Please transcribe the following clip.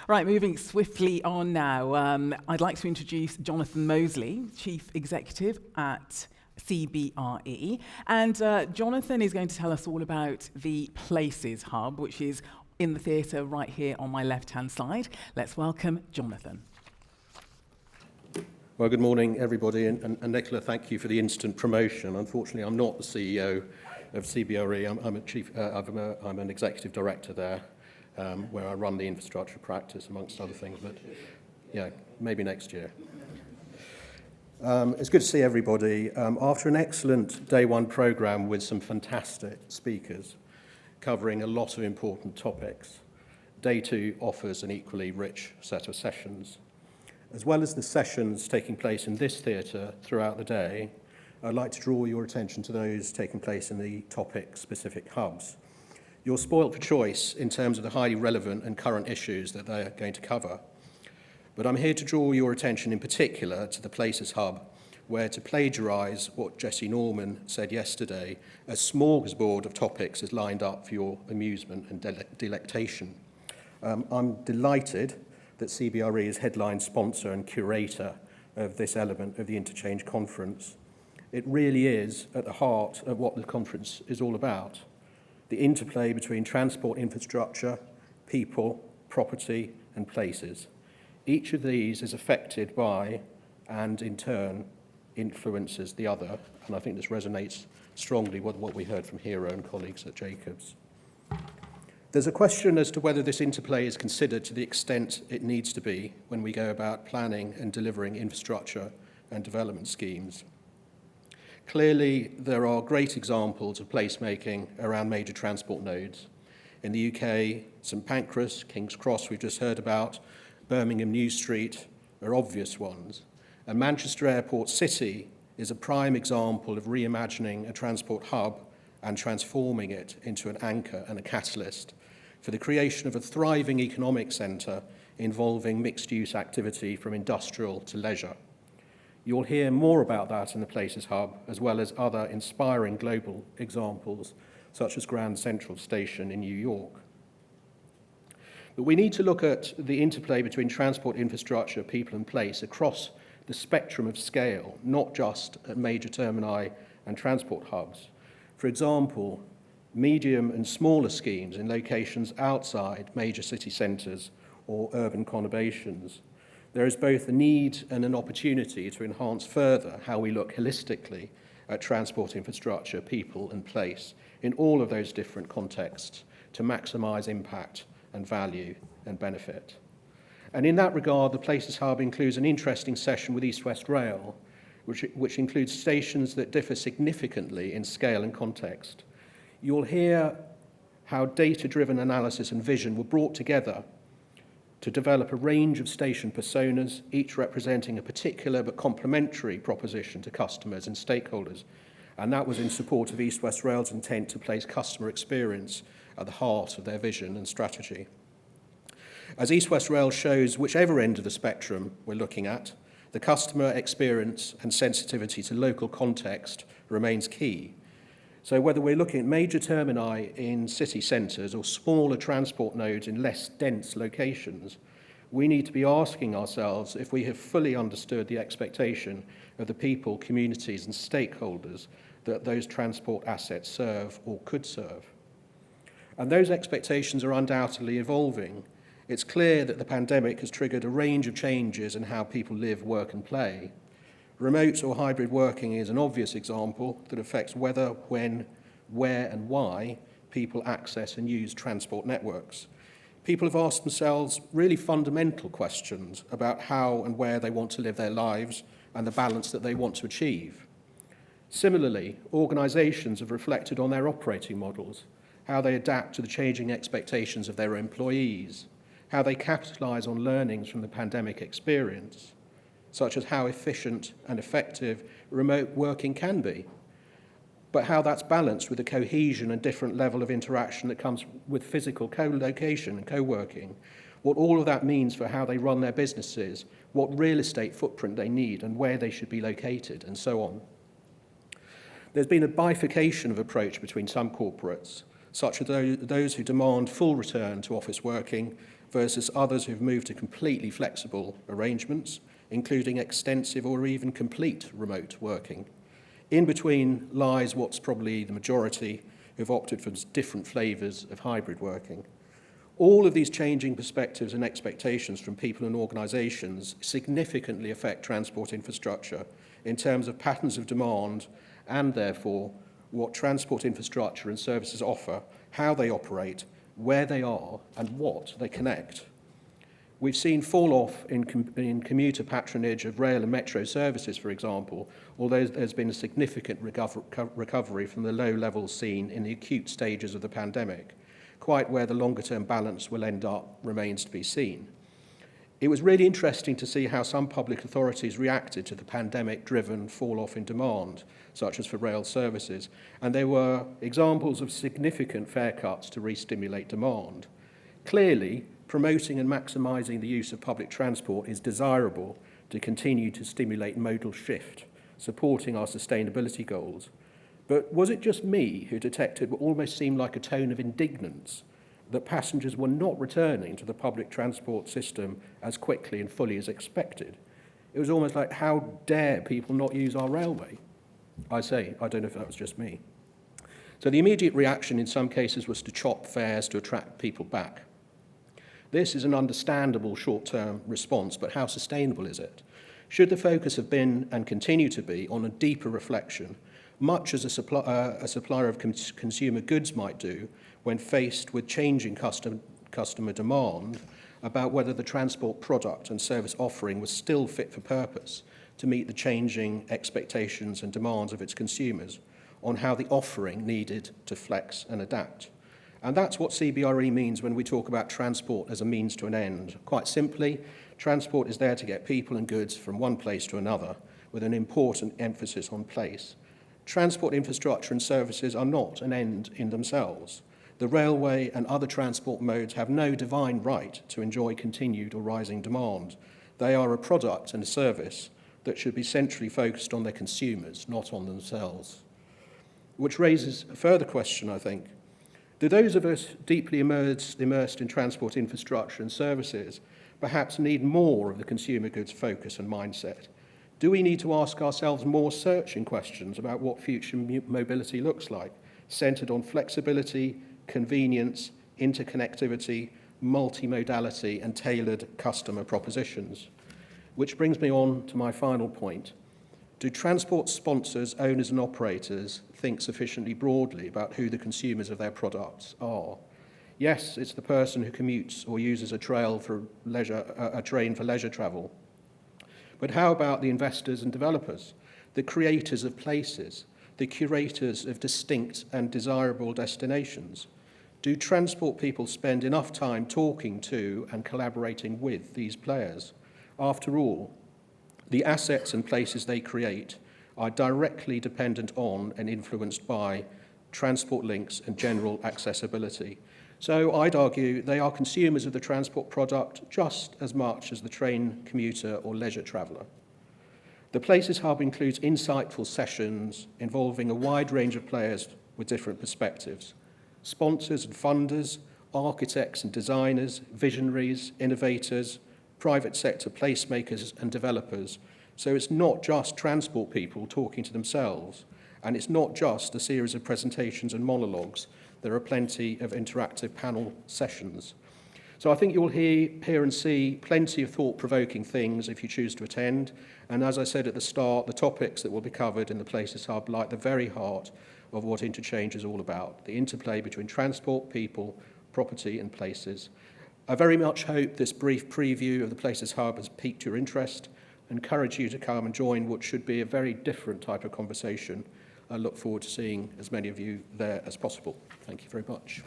Right, moving swiftly on now. I'd like to introduce Jonathan Moseley, Chief Executive at CBRE. And Jonathan is going to tell us all about the Places Hub, which is in the theatre right here on my left-hand side. Let's welcome Jonathan. Well, good morning, everybody. And Nicola, thank you for the instant promotion. Unfortunately, I'm not the CEO of CBRE. I'm an executive director there, where I run the infrastructure practice, amongst other things. But yeah, maybe next year. It's good to see everybody. After an excellent day one programme with some fantastic speakers covering a lot of important topics, day two offers an equally rich set of sessions. As well as the sessions taking place in this theatre throughout the day, I'd like to draw your attention to those taking place in the topic-specific hubs. You're spoilt for choice in terms of the highly relevant and current issues that they're going to cover. But I'm here to draw your attention in particular to the Places Hub, where, to plagiarise what Jesse Norman said yesterday, a smorgasbord of topics is lined up for your amusement and delectation. I'm delighted that CBRE is headline sponsor and curator of this element of the Interchange Conference. It really is at the heart of what the conference is all about: the interplay between transport infrastructure, people, property, and places. Each of these is affected by, and in turn, influences the other, and I think this resonates strongly with what we heard from Hero and colleagues at Jacobs. There's a question as to whether this interplay is considered to the extent it needs to be when we go about planning and delivering infrastructure and development schemes. Clearly, there are great examples of placemaking around major transport nodes. In the UK, St Pancras, King's Cross we've just heard about, Birmingham New Street are obvious ones. And Manchester Airport City is a prime example of reimagining a transport hub and transforming it into an anchor and a catalyst for the creation of a thriving economic centre involving mixed-use activity from industrial to leisure. You'll hear more about that in the Places Hub, as well as other inspiring global examples, such as Grand Central Station in New York. But we need to look at the interplay between transport infrastructure, people and place across the spectrum of scale, not just at major termini and transport hubs. For example, medium and smaller schemes in locations outside major city centres or urban conurbations. There is both a need and an opportunity to enhance further how we look holistically at transport infrastructure, people and place in all of those different contexts to maximise impact and value and benefit. And in that regard, the Places Hub includes an interesting session with East West Rail, which includes stations that differ significantly in scale and context. You'll hear how data-driven analysis and vision were brought together to develop a range of station personas, each representing a particular but complementary proposition to customers and stakeholders. And that was in support of East West Rail's intent to place customer experience at the heart of their vision and strategy. As East West Rail shows, whichever end of the spectrum we're looking at, the customer experience and sensitivity to local context remains key. So whether we're looking at major termini in city centres or smaller transport nodes in less dense locations, we need to be asking ourselves if we have fully understood the expectation of the people, communities and stakeholders that those transport assets serve or could serve. And those expectations are undoubtedly evolving. It's clear that the pandemic has triggered a range of changes in how people live, work and play. Remote or hybrid working is an obvious example that affects whether, when, where and why people access and use transport networks. People have asked themselves really fundamental questions about how and where they want to live their lives and the balance that they want to achieve. Similarly, organisations have reflected on their operating models, how they adapt to the changing expectations of their employees, how they capitalise on learnings from the pandemic experience, such as how efficient and effective remote working can be, but how that's balanced with the cohesion and different level of interaction that comes with physical co-location and co-working, what all of that means for how they run their businesses, what real estate footprint they need and where they should be located, and so on. There's been a bifurcation of approach between some corporates, such as those who demand full return to office working, versus others who've moved to completely flexible arrangements, including extensive or even complete remote working. In between lies what's probably the majority who've opted for different flavours of hybrid working. All of these changing perspectives and expectations from people and organisations significantly affect transport infrastructure in terms of patterns of demand and, therefore, what transport infrastructure and services offer, how they operate, where they are, and what they connect. We've seen fall off in commuter patronage of rail and metro services, for example, although there's been a significant recovery from the low levels seen in the acute stages of the pandemic. Quite where the longer-term balance will end up remains to be seen. It was really interesting to see how some public authorities reacted to the pandemic-driven fall-off in demand, such as for rail services, and there were examples of significant fare cuts to re-stimulate demand. Clearly, promoting and maximising the use of public transport is desirable to continue to stimulate modal shift, supporting our sustainability goals. But was it just me who detected what almost seemed like a tone of indignance that passengers were not returning to the public transport system as quickly and fully as expected? It was almost like, how dare people not use our railway? I don't know if that was just me. So the immediate reaction in some cases was to chop fares to attract people back. This is an understandable short-term response, but how sustainable is it? Should the focus have been and continue to be on a deeper reflection, much as a supplier of consumer goods might do when faced with changing customer demand, about whether the transport product and service offering was still fit for purpose to meet the changing expectations and demands of its consumers, on how the offering needed to flex and adapt. And that's what CBRE means when we talk about transport as a means to an end. Quite simply, transport is there to get people and goods from one place to another, with an important emphasis on place. Transport infrastructure and services are not an end in themselves. The railway and other transport modes have no divine right to enjoy continued or rising demand. They are a product and a service that should be centrally focused on their consumers, not on themselves. Which raises a further question, I think. Do those of us deeply immersed in transport infrastructure and services perhaps need more of the consumer goods focus and mindset? Do we need to ask ourselves more searching questions about what future mobility looks like, centred on flexibility, convenience, interconnectivity, multimodality, and tailored customer propositions? Which brings me on to my final point. Do transport sponsors, owners and operators think sufficiently broadly about who the consumers of their products are? Yes, it's the person who commutes or uses a train for leisure travel. But how about the investors and developers, the creators of places, the curators of distinct and desirable destinations? Do transport people spend enough time talking to and collaborating with these players? After all, the assets and places they create are directly dependent on and influenced by transport links and general accessibility. So I'd argue they are consumers of the transport product just as much as the train commuter or leisure traveller. The Places Hub includes insightful sessions involving a wide range of players with different perspectives: sponsors and funders, architects and designers, visionaries, innovators, private sector placemakers and developers. So it's not just transport people talking to themselves, and it's not just a series of presentations and monologues. There are plenty of interactive panel sessions. So I think you'll hear and see plenty of thought-provoking things if you choose to attend. And as I said at the start, the topics that will be covered in the Places Hub lie at the very heart of what Interchange is all about, the interplay between transport, people, property and places. I very much hope this brief preview of the Places Hub has piqued your interest. I encourage you to come and join what should be a very different type of conversation. I look forward to seeing as many of you there as possible. Thank you very much.